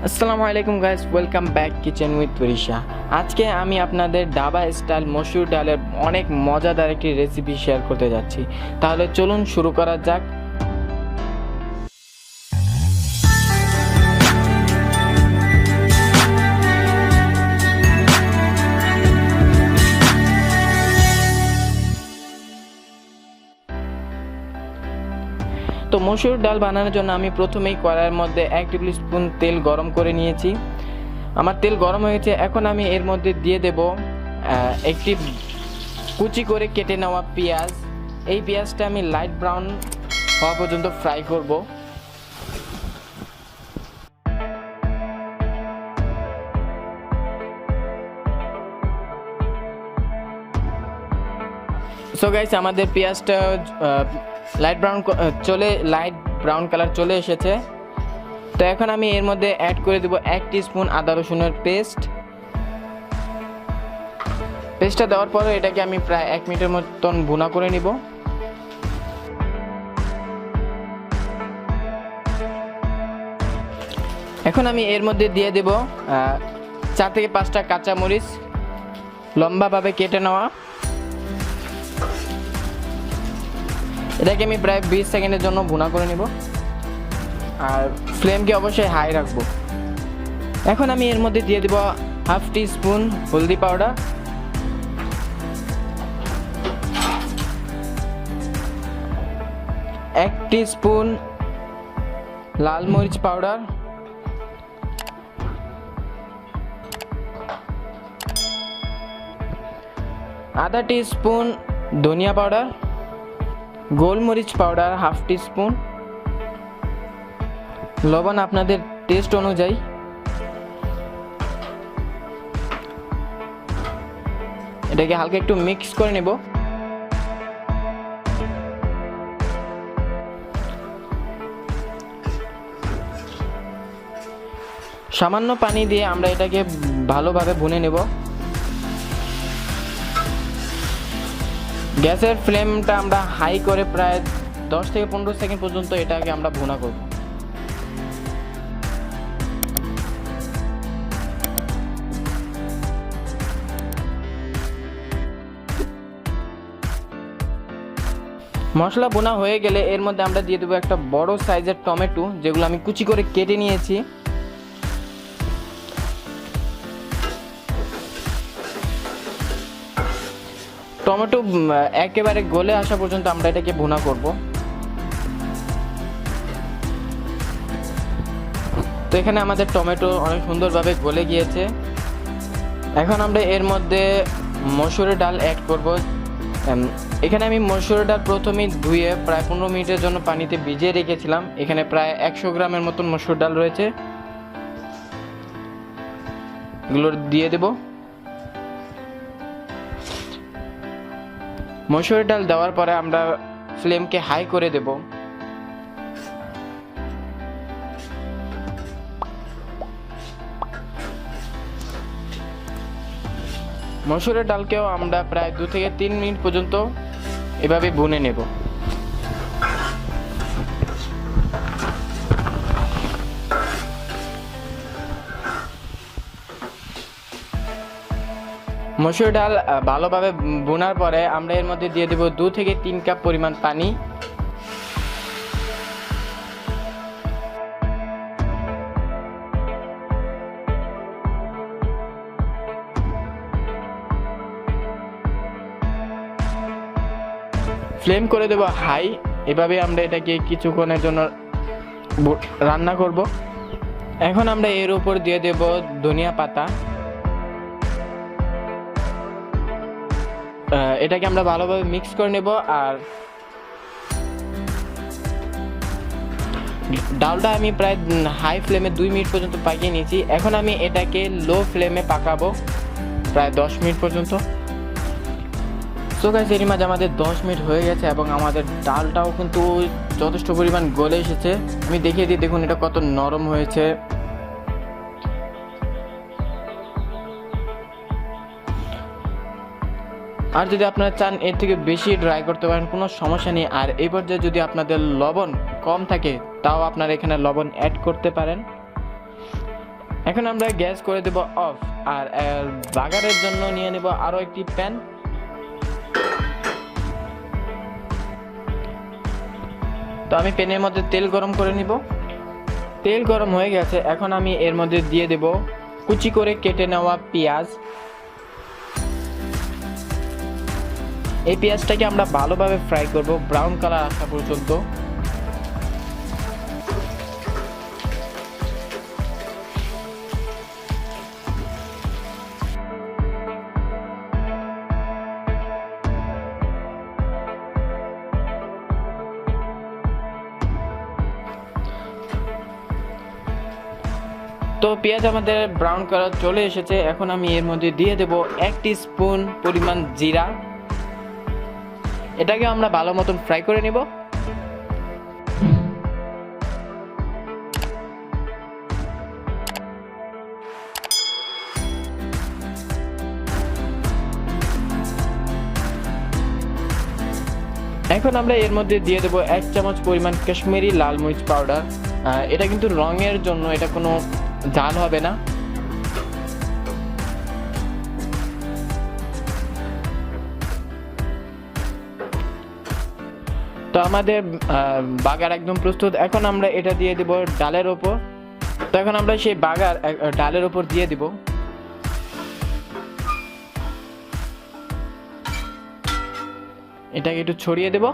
আসসালামু আলাইকুম guys, welcome back kitchen with warisha। আজকে আমি আপনাদের ধাবা স্টাইল মসুর ডালের অনেক মজাদার একটি রেসিপি শেয়ার করতে যাচ্ছি। তাহলে চলুন শুরু করা যাক। তো মসুর ডাল বানানোর জন্য আমি প্রথমেই কড়াইয়ের মধ্যে 1 টেবিল স্পুন তেল গরম করে নিয়েছি। আমার তেল গরম হয়েছে, এখন আমি এর মধ্যে দিয়ে দেব একটি কুচি করে কেটে নেওয়া পেঁয়াজ। এই পেঁয়াজটা আমি লাইট ব্রাউন হওয়া পর্যন্ত ফ্রাই করব। সো গাইস, আমাদের পেঁয়াজটা লাইট ব্রাউন কালার চলে এসেছে। তো এখন আমি এর মধ্যে অ্যাড করে দেব 1 টিস্পুন আদা রসুনের পেস্টটা দেওয়ার পরে এটাকে আমি প্রায় 1 মিনিটের মতন ভুনা করে নিব। এখন আমি এর মধ্যে দিয়ে দেব 4 থেকে 5টা কাঁচামরিচ লম্বাভাবে কেটে নেওয়া। এটাকে আমি প্রায় 20 সেকেন্ডের জন্য ভুনা করে নিব, আর ফ্লেমকে অবশ্যই হাই রাখবো। এখন আমি এর মধ্যে দিয়ে দেব 1/2 টিস্পুন হলদি পাউডার, 1 টিস্পুন লাল মরিচ পাউডার, 1/2 টিস্পুন ধনিয়া পাউডার, গোলমরিচ পাউডার 1/2 টিস্পুন, লবণ আপনাদের টেস্ট অনুযায়ী। এটাকে হালকা একটু মিক্স করে নেব। সামান্য পানি দিয়ে আমরা এটাকে ভালোভাবে ভুনে নেব। গ্যাসের ফ্লেমটা আমরা হাই করে প্রায় 10 থেকে 15 সেকেন্ড পর্যন্ত এটাকে আমরা ভুনা করব। মশলা বোনা হয়ে গেলে এর মধ্যে আমরা দিয়ে দেবো একটা বড় সাইজের টমেটো, যেগুলো আমি কুচি করে কেটে নিয়েছি। টমেটো একেবারে গলে আসা পর্যন্ত আমরা এটাকে ভুনা করব। তো এখানে আমাদের টমেটো অনেক সুন্দরভাবে গলে গিয়েছে। এখন আমরা এর মধ্যে মসুরের ডাল অ্যাড করব। এখানে আমি মসুরের ডাল প্রথমেই ধুয়ে প্রায় 15 মিনিটের জন্য পানিতে ভিজিয়ে রেখেছিলাম। এখানে প্রায় 100 গ্রামের মতন মসুর ডাল রয়েছে, এগুলো দিয়ে দেব। মসুরের ডাল দেওয়ার পরে আমরা ফ্লেমকে হাই করে দেব। মসুরের ডালকেও আমরা প্রায় 2 থেকে 3 মিনিট পর্যন্ত এভাবে ভুনে নেব। মসুর ডাল ভালোভাবে ভুনার পরে আমরা এর মধ্যে দিয়ে দেব 2 থেকে 3 কাপ পরিমাণ পানি। ফ্লেম করে দেব হাই। এভাবে আমরা এটাকে কিছুক্ষণের জন্য রান্না করব। এখন আমরা এর উপর দিয়ে দেব ধনিয়া পাতা। এটাকে আমরা ভালোভাবে মিক্স করে নেব। আর ডালটা আমি প্রায় হাই ফ্লেমে 2 মিনিট পর্যন্ত পাকিয়ে নিয়েছি। এখন আমি এটাকে লো ফ্লেমে পাকাবো প্রায় 10 মিনিট পর্যন্ত। সো গাইস, এর মাঝে আমাদের 10 মিনিট হয়ে গেছে এবং আমাদের ডালটাও কিন্তু যথেষ্ট পরিমাণ গলে এসেছে। আমি দেখিয়ে দিই, দেখুন এটা কত নরম হয়েছে। আর যদি আপনারা চান এর থেকে বেশি ড্রাই করতে পারেন, কোনো সমস্যা নেই। আর এই পর্যায়ে যদি আপনাদের লবণ কম থাকে তাও আপনারা এখানে লবণ অ্যাড করতে পারেন। এখন আমরা গ্যাস করে দেব অফ, আর বাগারের জন্য নিয়ে নেব আরো একটি প্যান। তো আমি প্যানের মধ্যে তেল গরম করে নিব। তেল গরম হয়ে গেছে, এখন আমি এর মধ্যে দিয়ে দেব কুচি করে কেটে নেওয়া পেঁয়াজ। এই পেঁয়াজটাকে আমরা ভালোভাবে ফ্রাই করব ব্রাউন কালার আসা পর্যন্ত। তো পেঁয়াজ আমাদের ব্রাউন কালার চলে এসেছে, এখন আমি এর মধ্যে দিয়ে দেব 1 টিস্পুন পরিমাণ জিরা। এটাকে আমরা ভালো মতন ফ্রাই করে নিব। এখন আমরা এর মধ্যে দিয়ে দেব 1 চামচ পরিমাণ কাশ্মীরি লাল মরিচ পাউডার। এটা কিন্তু রঙের জন্য, এটা কোনো ঝাল হবে না। তো আমাদের বাগার একদম প্রস্তুত। এখন আমরা এটা দিয়ে দেব ডালের ওপর। তো এখন আমরা সেই বাগার ডালের ওপর দিয়ে দিব। এটাকে একটু ছড়িয়ে দেব।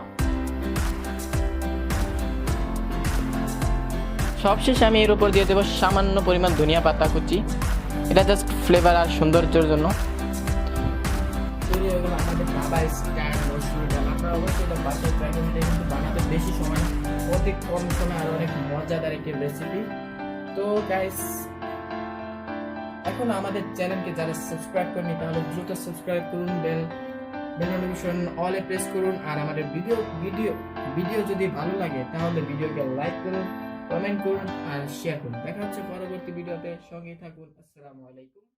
সবশেষে আমি এর উপর দিয়ে দেবো সামান্য পরিমাণ ধনিয়া পাতা কুচি। এটা জাস্ট ফ্লেভার আর সৌন্দর্যের জন্য। তৈরি হয়ে গেল আমাদের ধাবা স্টাইল মসুর ডাল। আপনারা অবশ্যই এটা বাসায় ট্রাই করুন, এটা কিন্তু বানাতে বেশি সময়, অতি কম সময় আর অনেক মজাদার একটি রেসিপি। তো গাইস, এখন আমাদের চ্যানেলকে যারা সাবস্ক্রাইব করেনি তাহলে দ্রুত সাবস্ক্রাইব করুন, বেল নোটিফিকেশন অলে প্রেস করুন। আর আমাদের ভিডিও যদি ভালো লাগে তাহলে ভিডিওকে লাইক করুন, কমেন্ট করুন আর শেয়ার করুন। দেখা হচ্ছে পরবর্তী ভিডিওতে, সঙ্গেই থাকুন। আসসালামু আলাইকুম।